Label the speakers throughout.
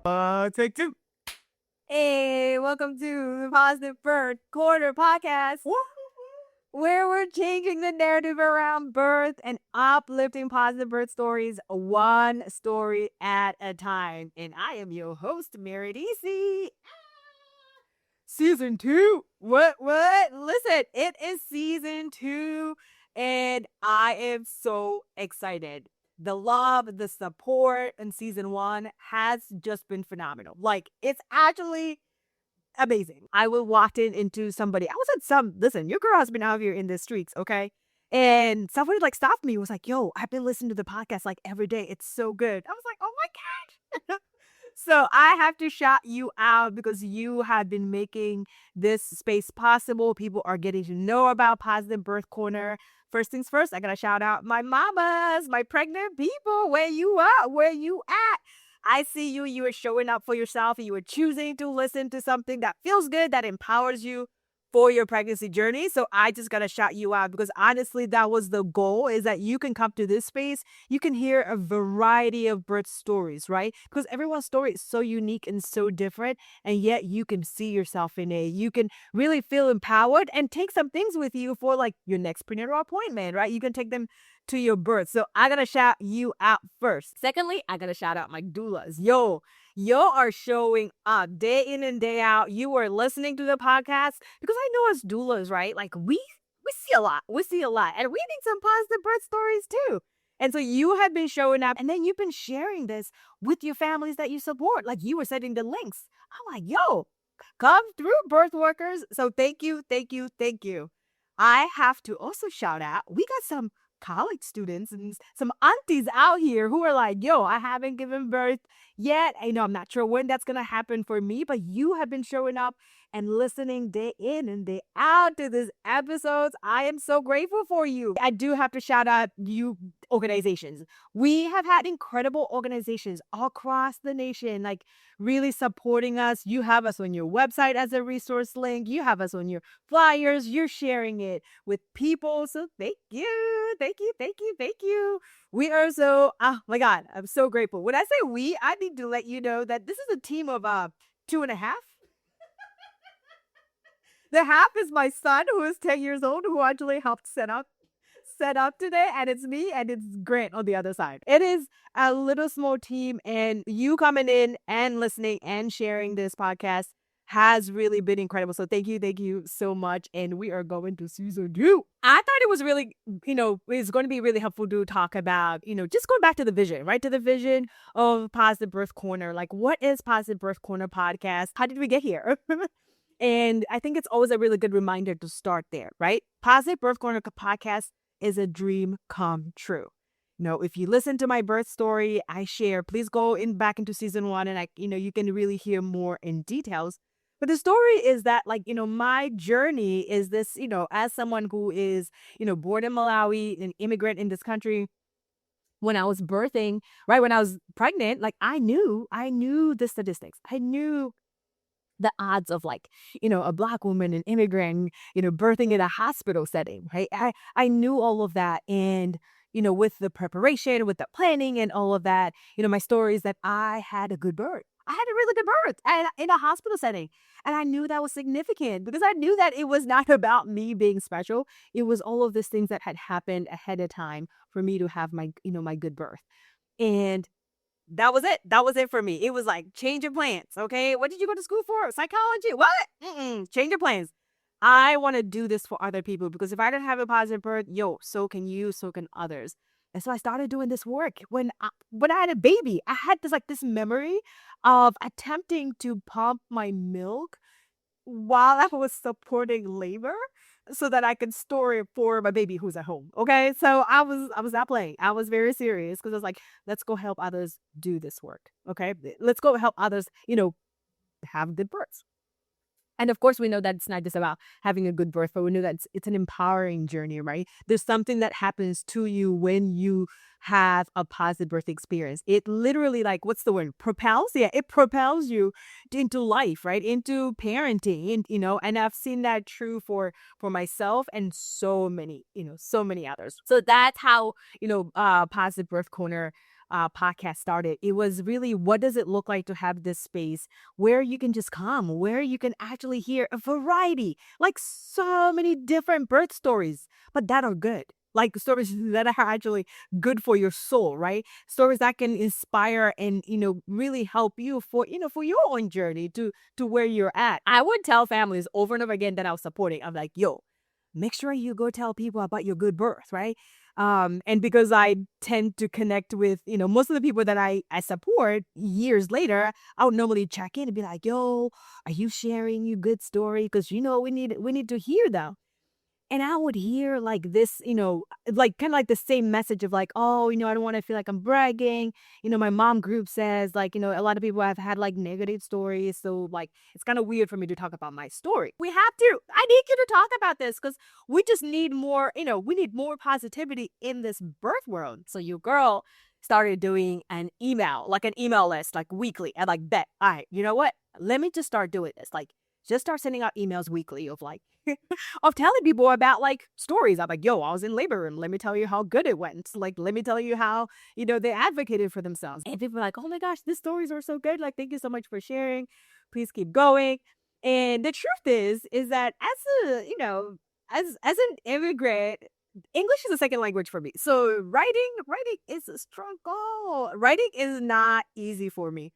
Speaker 1: Take two.
Speaker 2: Hey, welcome to the Positive Birth Corner podcast, where we're changing the narrative around birth and uplifting positive birth stories, one story at a time. And I am your host, Meredisi. Season 2. What? Listen, it is season 2, and I am so excited. The love, the support in season 1 has just been phenomenal. Like, it's actually amazing. I will walk into somebody. I was at listen, your girl has been out here in the streets, okay? And somebody like stopped me, was like, yo, I've been listening to the podcast like every day. It's so good. I was like, oh my God. So I have to shout you out because you have been making this space possible. People are getting to know about Positive Birth Corner. First things first, I gotta shout out my mamas, my pregnant people. Where you at? Where you at? I see you. You are showing up for yourself and you are choosing to listen to something that feels good, that empowers you for your pregnancy journey. So I just gotta shout you out because honestly, that was the goal, is that you can come to this space. You can hear a variety of birth stories, right? Because everyone's story is so unique and so different. And yet you can see yourself in it. You can really feel empowered and take some things with you for like your next prenatal appointment, right? You can take them to your birth. So I gotta shout you out first. Secondly, I gotta shout out my doulas. Yo are showing up day in and day out. You are listening to the podcast because I know as doulas, right? Like we see a lot. We see a lot. And we need some positive birth stories too. And so you have been showing up and then you've been sharing this with your families that you support. Like you were sending the links. I'm like, yo, come through, birth workers. So thank you, thank you, thank you. I have to also shout out, we got some college students and some aunties out here who are like, yo, I haven't given birth yet. I know I'm not sure when that's going to happen for me, but you have been showing up and listening day in and day out to these episodes. I am so grateful for you. I do have to shout out you organizations. We have had incredible organizations all across the nation, like really supporting us. You have us on your website as a resource link. You have us on your flyers. You're sharing it with people. So thank you. Thank you. Thank you. Thank you. We are so, oh my God, I'm so grateful. When I say we, I need to let you know that this is a team of 2.5. The half is my son, who is 10 years old, who actually helped set up today, and it's me and it's Grant on the other side. It is a little small team, and you coming in and listening and sharing this podcast has really been incredible. So thank you so much. And we are going to season 2. I thought it was really, it's going to be really helpful to talk about, just going back to the vision, right? To the vision of Positive Birth Corner. Like, what is Positive Birth Corner podcast? How did we get here? And I think it's always a really good reminder to start there, right? Positive Birth Corner podcast is a dream come true. If you listen to my birth story, I share, please go back into season 1 and you can really hear more in details. But the story is that my journey is this, as someone who is, born in Malawi, an immigrant in this country, when I was birthing, right, when I was pregnant, like I knew the statistics. I knew the odds of a Black woman, an immigrant, birthing in a hospital setting, right? I knew all of that. And, with the preparation, with the planning and all of that, my story is that I had a good birth. I had a really good birth and in a hospital setting. And I knew that was significant because I knew that it was not about me being special. It was all of these things that had happened ahead of time for me to have my good birth. And that was it. That was it for me. It was like, change your plans. Okay. What did you go to school for? Psychology. What? Change your plans. I want to do this for other people because if I didn't have a positive birth, so can you, so can others. And so I started doing this work when I had a baby. I had this memory of attempting to pump my milk while I was supporting labor so that I could store it for my baby who's at home. Okay. So I was not playing. I was very serious because I was like, let's go help others do this work. Okay. Let's go help others, have good births. And of course, we know that it's not just about having a good birth, but we know that it's an empowering journey, right? There's something that happens to you when you have a positive birth experience. It literally, like, what's the word? Propels? Yeah, it propels you into life, right? Into parenting, and, and I've seen that true for myself and so many, so many others. So that's how, Positive Birth Corner podcast started. It was really, what does it look like to have this space where you can just come, where you can actually hear a variety, like so many different birth stories, but that are good. Like stories that are actually good for your soul, right? Stories that can inspire and, really help you for your own journey to where you're at. I would tell families over and over again that I was supporting. I'm like, yo, make sure you go tell people about your good birth, right? And because I tend to connect with, most of the people that I support years later, I would normally check in and be like, yo, are you sharing your good story? Because, we need to hear them. And I would hear like this, like kind of like the same message of like, oh, I don't want to feel like I'm bragging. My mom group says like, a lot of people have had like negative stories. So like, it's kind of weird for me to talk about my story. I need you to talk about this because we just need more, we need more positivity in this birth world. So your girl started doing an email list, like weekly. And like, bet, all right, you know what? Let me just start doing this. Like, just start sending out emails weekly of like, of telling people about like stories. I'm like, yo, I was in labor room. Let me tell you how good it went. Like, let me tell you how, they advocated for themselves. And people are like, oh my gosh, these stories are so good. Like, thank you so much for sharing. Please keep going. And the truth is that as an immigrant, English is a second language for me. So writing is a struggle. Writing is not easy for me.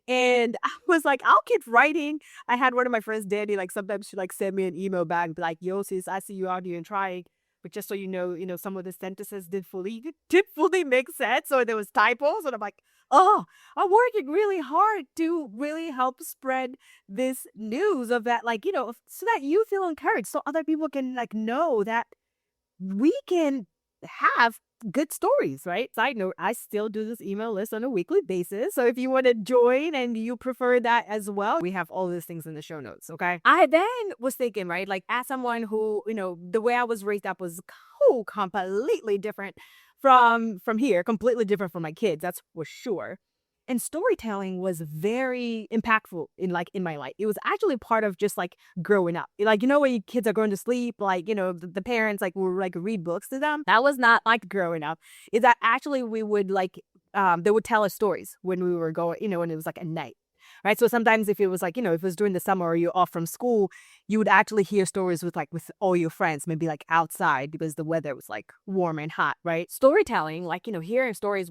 Speaker 2: And I was like, I'll keep writing. I had one of my friends, Danny, like sometimes she like send me an email back and be like, yo, sis, I see you out here and trying. But just so some of the sentences did fully make sense. Or there was typos. And I'm like, oh, I'm working really hard to really help spread this news of that, like, so that you feel encouraged. So other people can like know that we can have good stories, right? Side note, I still do this email list on a weekly basis. So if you want to join and you prefer that as well, we have all these things in the show notes, okay? I then was thinking, right, like as someone who, the way I was raised up was completely different from here, completely different from my kids, that's for sure. And storytelling was very impactful in my life. It was actually part of just like growing up. Like, when your kids are going to sleep, like, the parents like will like read books to them. That was not like growing up. Is that actually we would like they would tell us stories when we were going, when it was like at night. Right. So sometimes if it was like, if it was during the summer or you're off from school, you would actually hear stories with all your friends, maybe like outside because the weather was like warm and hot. Right. Storytelling, like, hearing stories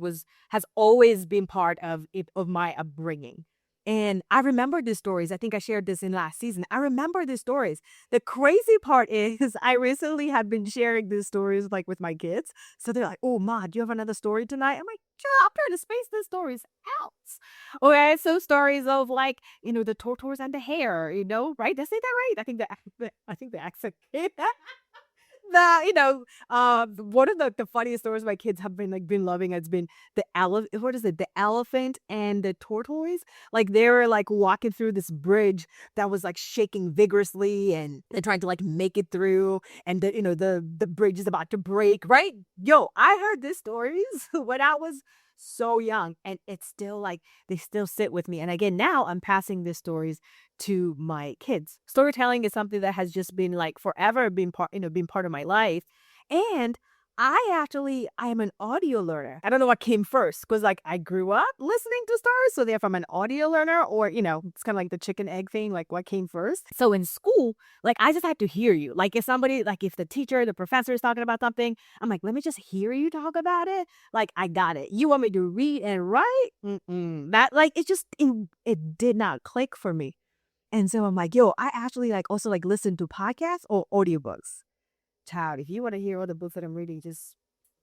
Speaker 2: has always been part of my upbringing. And I remember these stories. I think I shared this in last season. I remember these stories. The crazy part is I recently have been sharing these stories like with my kids. So they're like, oh, Ma, do you have another story tonight? I'm like, yeah, I'm trying to space these stories out. Okay, so stories of like, the tortoise and the hare, right? Did I say that right? I think the accent came one of the funniest stories my kids have been loving has been the elephant and the tortoise. Like they were like walking through this bridge that was like shaking vigorously and they're trying to like make it through and the bridge is about to break, right? Yo, I heard these stories when I was so young and it's still like they still sit with me. And again, now I'm passing these stories to my kids. Storytelling is something that has just been like forever been part of my life. And I am an audio learner. I don't know what came first because like I grew up listening to stories. So therefore I'm an audio learner or, it's kind of like the chicken egg thing, like what came first. So in school, like I just had to hear you. Like if the teacher, the professor is talking about something, I'm like, let me just hear you talk about it. Like I got it. You want me to read and write? That like, it did not click for me. And so I'm like, yo, I actually like also like listen to podcasts or audiobooks. Child, if you want to hear all the books that I'm reading, just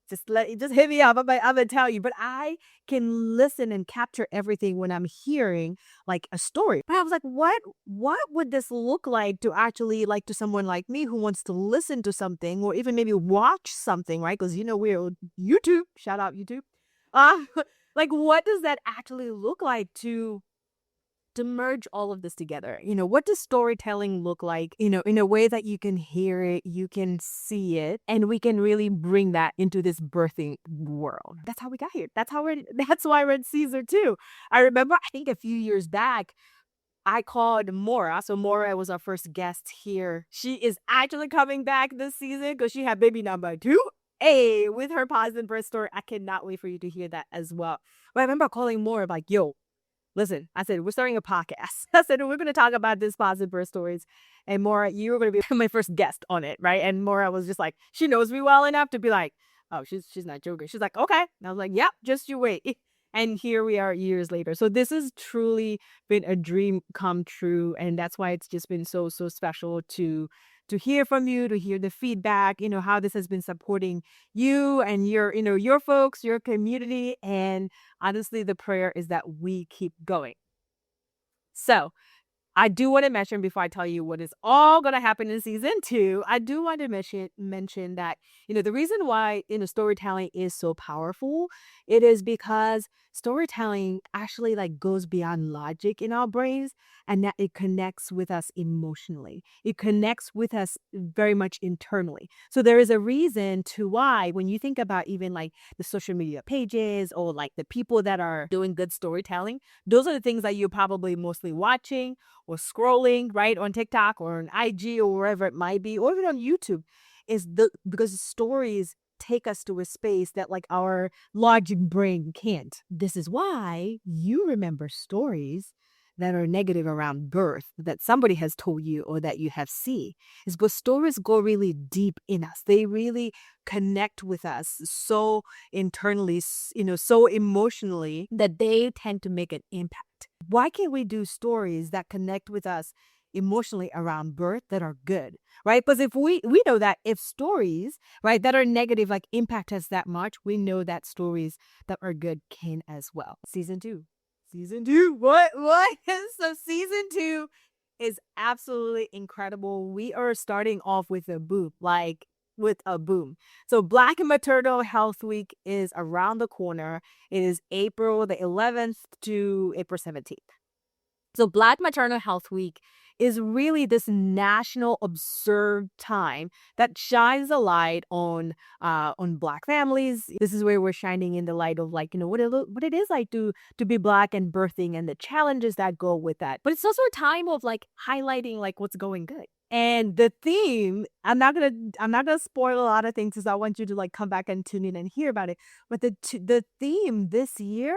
Speaker 2: hit me up. I'm gonna tell you. But I can listen and capture everything when I'm hearing like a story. But I was like, what would this look like to actually like to someone like me who wants to listen to something or even maybe watch something, right? Because we're YouTube. Shout out YouTube. Like what does that actually look like to to merge all of this together. What does storytelling look like, in a way that you can hear it, you can see it, and we can really bring that into this birthing world. That's how we got here. That's why we're in season 2. I remember, I think a few years back, I called Mora. So Mora was our first guest here. She is actually coming back this season because she had baby number 2. Hey, with her positive birth story. I cannot wait for you to hear that as well. But I remember calling Mora like, yo, listen, I said, we're starting a podcast. I said, we're going to talk about this positive birth stories. And Mora, you're going to be my first guest on it, right? And Mora was just like, she knows me well enough to be like, oh, she's not joking. She's like, okay. And I was like, yep, just you wait. And here we are years later. So this has truly been a dream come true. And that's why it's just been so, so special to hear from you, to hear the feedback, how this has been supporting you and your folks, your community. And honestly, the prayer is that we keep going. So I do want to mention, before I tell you what is all going to happen in season 2, I do want to mention that, the reason why, storytelling is so powerful, it is because storytelling actually like goes beyond logic in our brains, and that it connects with us emotionally. It connects with us very much internally. So there is a reason to why, when you think about even like the social media pages or like the people that are doing good storytelling, those are the things that you're probably mostly watching or scrolling, right, on TikTok or on IG or wherever it might be, or even on YouTube, because stories take us to a space that like our logic brain can't. This is why you remember stories that are negative around birth that somebody has told you or that you have seen, is because stories go really deep in us. They really connect with us so internally, so emotionally, that they tend to make an impact. Why can't we do stories that connect with us emotionally around birth that are good, right? Because if we know that if stories, right, that are negative like impact us that much, we know that stories that are good can as well. Season 2. What? So season 2 is absolutely incredible. We are starting off with a boom, like with a boom. So Black Maternal Health Week is around the corner. It is April the 11th to April 17th. So Black Maternal Health Week is really this national observed time that shines a light on Black families. This is where we're shining in the light of like, what it is like to be Black and birthing and the challenges that go with that. But it's also a time of like highlighting like what's going good. And the theme, I'm not gonna spoil a lot of things because I want you to like come back and tune in and hear about it. But the theme this year,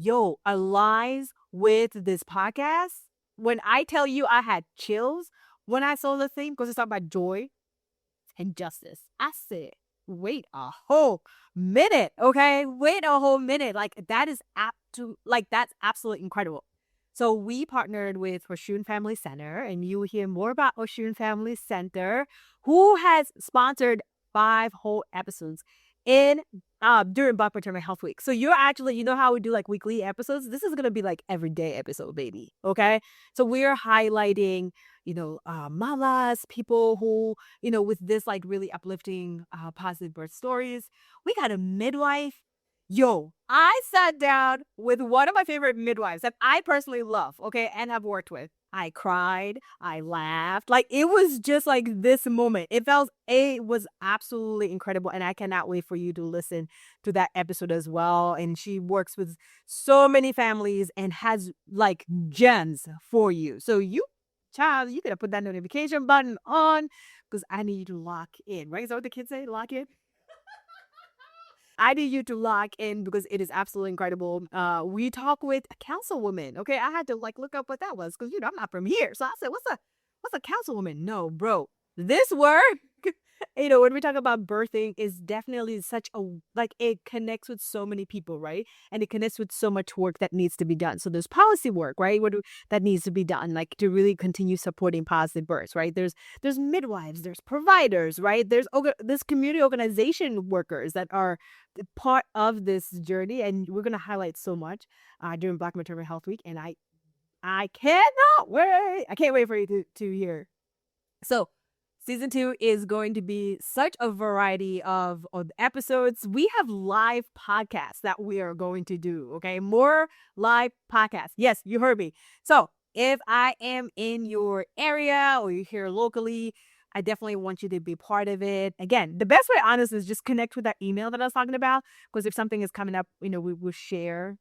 Speaker 2: aligns with this podcast. When I tell you I had chills when I saw the theme, because it's talking about joy and justice, I said, wait a whole minute, okay? Wait a whole minute. Like that is that's absolutely incredible. So we partnered with Oshun Family Center, and you will hear more about Oshun Family Center, who has sponsored 5 whole episodes in during Black Maternal Health Week. So you're actually, how we do like weekly episodes? This is gonna be like everyday episode, baby. Okay. So we're highlighting, mamas, people who, with this like really uplifting positive birth stories. We got a midwife. I sat down with one of my favorite midwives that I personally love, okay, and have worked with. I cried, I laughed. Like it was just like this moment. It was absolutely incredible. And I cannot wait for you to listen to that episode as well. And she works with so many families and has like gems for you. So you gotta put that notification button on because I need you to lock in, right? Is that what the kids say? Lock in? I need you to lock in because it is absolutely incredible. We talk with a councilwoman. Okay, I had to like look up what that was because I'm not from here. So I said, what's a councilwoman? No, bro, this word, when we talk about birthing, is definitely such a like it connects with so many people, right? And it connects with so much work that needs to be done. So there's policy work, right? That needs to be done, like to really continue supporting positive births, right? There's midwives, there's providers, right? There's community organization workers that are part of this journey, and we're gonna highlight so much during Black Maternal Health Week, and I cannot wait. I can't wait for you to hear. So Season 2 is going to be such a variety of episodes. We have live podcasts that we are going to do, okay? More live podcasts. Yes, you heard me. So if I am in your area or you're here locally, I definitely want you to be part of it. Again, the best way, honestly, is just connect with that email that I was talking about. Because if something is coming up, we will share.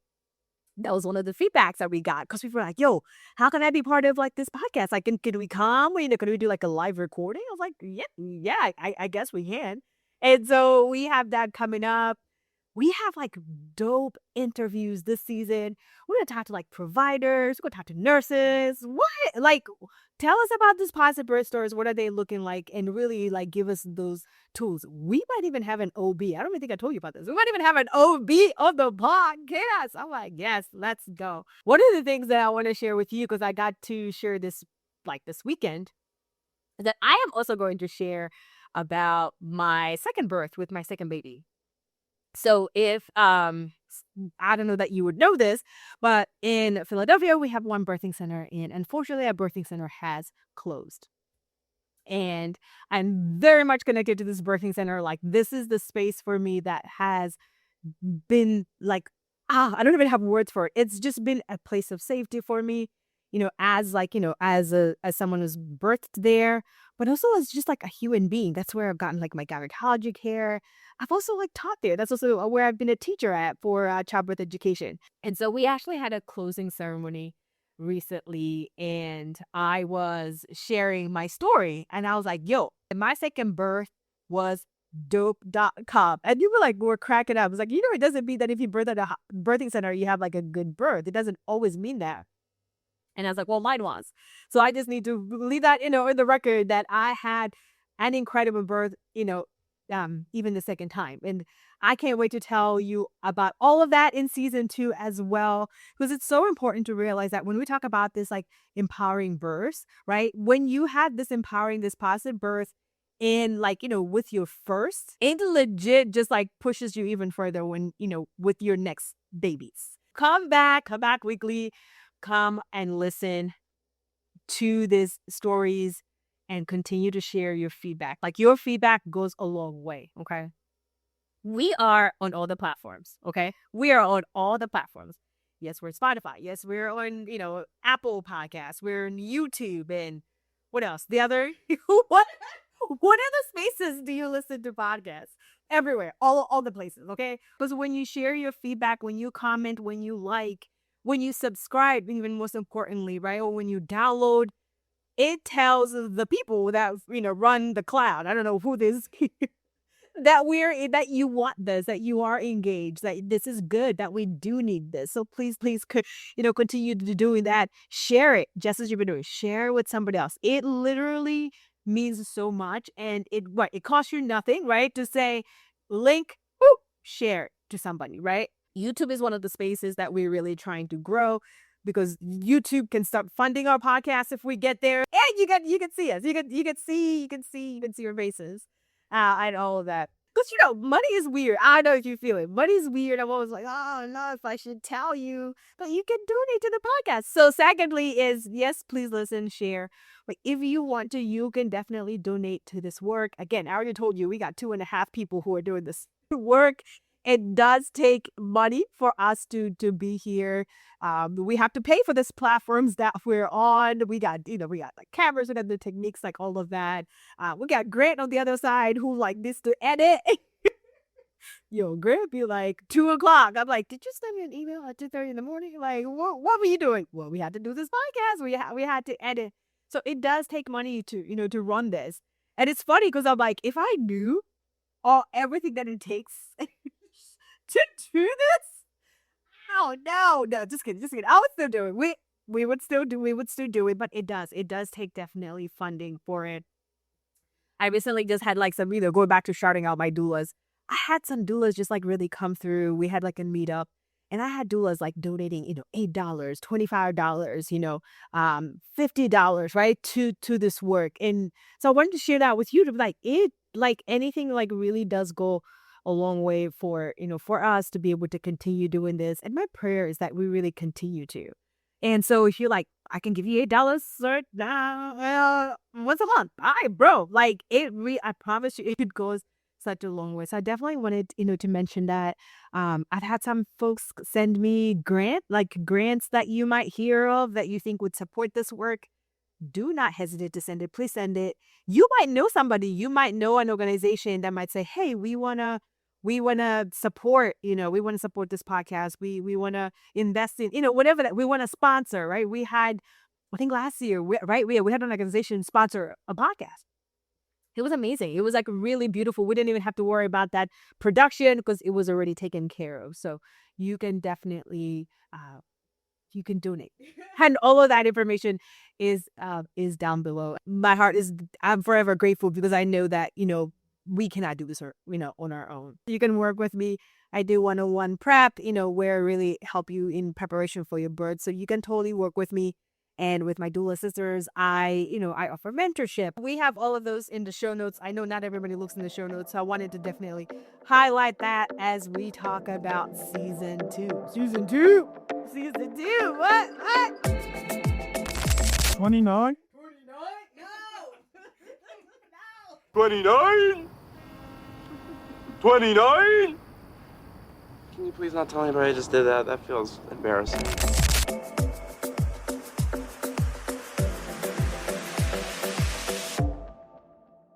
Speaker 2: That was one of the feedbacks that we got because people were like, yo, how can I be part of like this podcast? Like, can we come? Can we do like a live recording? I was like, yeah, I guess we can. And so we have that coming up. We have like dope interviews this season. We're gonna talk to like providers, we're gonna talk to nurses. What? Like, tell us about this positive birth stories. What are they looking like? And really like give us those tools. We might even have an OB. I don't even think I told you about this. We might even have an OB on the podcast. I'm like, yes, let's go. One of the things that I want to share with you, because I got to share this like this weekend, that I am also going to share about my second birth with my second baby. So if I don't know that you would know this, but in Philadelphia we have one birthing center, and unfortunately our birthing center has closed. And I'm very much connected to this birthing center. Like, this is the space for me that has been like, I don't even have words for it. It's just been a place of safety for me, as like, as someone who's birthed there, but also as just like a human being. That's where I've gotten like my gynecology care. I've also like taught there. That's also where I've been a teacher at for childbirth education. And so we actually had a closing ceremony recently, and I was sharing my story, and I was like, yo, my second birth was dope.com. And you were cracking up. It's like, it doesn't mean that if you birth at a birthing center, you have like a good birth. It doesn't always mean that. And I was like, well, mine was. So I just need to leave that, in the record that I had an incredible birth, even the second time. And I can't wait to tell you about all of that in season 2 as well, because it's so important to realize that when we talk about this, like empowering births, right? When you have this empowering, this positive birth in like, with your first, it legit just like pushes you even further when, with your next babies. Come back weekly. Come and listen to these stories and continue to share your feedback. Like, your feedback goes a long way, okay? We are on all the platforms, okay? We are on all the platforms. Yes, we're Spotify. Yes, we're on, Apple Podcasts. We're on YouTube, and what else? The other what other spaces do you listen to podcasts? Everywhere. All the places, okay? Because when you share your feedback, when you comment, when you like, when you subscribe, even most importantly, right? Or when you download, it tells the people that, run the cloud. I don't know who this that you want this, that you are engaged, that this is good, that we do need this. So please, continue to doing that. Share it just as you've been doing. Share it with somebody else. It literally means so much, and it costs you nothing, right? To say link, whoop, share it to somebody, right? YouTube is one of the spaces that we're really trying to grow, because YouTube can start funding our podcast if we get there. And you can see us. You can see our faces. And all of that. Because money is weird. I know if you feel it. Money's weird. I'm always like, oh, I don't know if I should tell you. But you can donate to the podcast. So secondly is, yes, please listen, share. But if you want to, you can definitely donate to this work. Again, I already told you we got 2.5 people who are doing this work. It does take money for us to be here. We have to pay for these platforms that we're on. We got like cameras, we got the techniques, like all of that. We got Grant on the other side who like this to edit. Yo, Grant be like 2 o'clock. I'm like, did you send me an email at 2:30 in the morning? Like, what were you doing? Well, we had to do this podcast. We had to edit. So it does take money to run this. And it's funny because I'm like, if I knew everything that it takes to do this, oh no, just kidding. I would still do it. We would still do it, but it does take definitely funding for it. I recently just had like some, going back to shouting out my doulas. I had some doulas just like really come through. We had like a meetup, and I had doulas like donating, $8, $25, $50, right, to this work. And so I wanted to share that with you, to be like, anything like really does go a long way for, for us to be able to continue doing this. And my prayer is that we really continue to. And so if you're like, I can give you $8 sir, once a month. All right, bro. Like I promise you, it goes such a long way. So I definitely wanted, to mention that. I've had some folks send me grants that you might hear of that you think would support this work. Do not hesitate to send it. Please send it. You might know somebody. You might know an organization that might say, "Hey, we wanna support. We want to support this podcast. We want to invest in whatever that we want to sponsor." Right? We had, I think last year, we had an organization sponsor a podcast. It was amazing. It was like really beautiful. We didn't even have to worry about that production because it was already taken care of. So you can definitely you can donate. And all of that information is down below. My heart is I'm forever grateful because I know that, we cannot do this on our own. You can work with me. I do 101 prep, where I really help you in preparation for your birth. So you can totally work with me. And with my doula sisters, I offer mentorship. We have all of those in the show notes. I know not everybody looks in the show notes, so I wanted to definitely highlight that as we talk about season 2. Season 2. Season 2. What?
Speaker 1: 29?
Speaker 3: 29? 29? Can you please not tell anybody I just did that? That feels embarrassing.